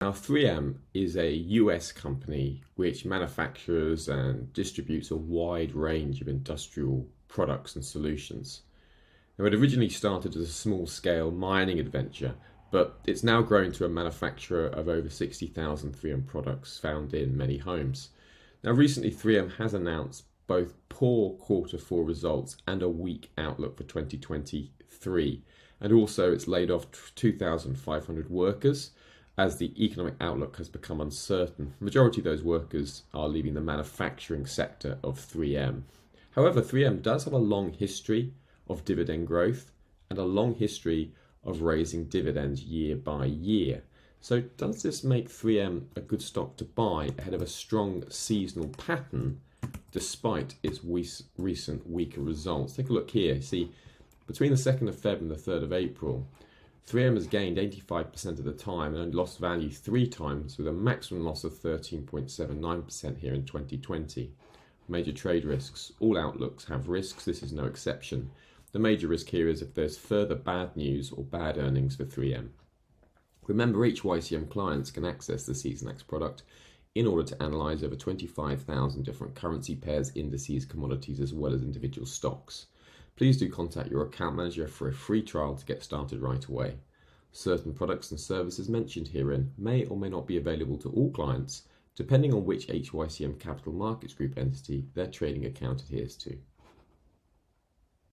Now, 3M is a US company which manufactures and distributes a wide range of industrial products and solutions. Now, it originally started as a small-scale mining adventure, but it's now grown to a manufacturer of over 60,000 3M products found in many homes. Now, recently, 3M has announced both poor Q4 results and a weak outlook for 2023, and also it's laid off 2,500 workers as the economic outlook has become uncertain. The majority of those workers are leaving the manufacturing sector of 3M. However, 3M does have a long history of dividend growth and a long history of raising dividends year by year. So does this make 3M a good stock to buy ahead of a strong seasonal pattern despite its recent weaker results? Take a look here. See, between the 2nd of Feb and the 3rd of April, 3M has gained 85% of the time and only lost value 3 times, with a maximum loss of 13.79% here in 2020. Major trade risks. All outlooks have risks. This is no exception. The major risk here is if there's further bad news or bad earnings for 3M. Remember, HYCM clients can access the SeasonX product in order to analyze over 25,000 different currency pairs, indices, commodities, as well as individual stocks. Please do contact your account manager for a free trial to get started right away. Certain products and services mentioned herein may or may not be available to all clients, depending on which HYCM Capital Markets Group entity their trading account adheres to.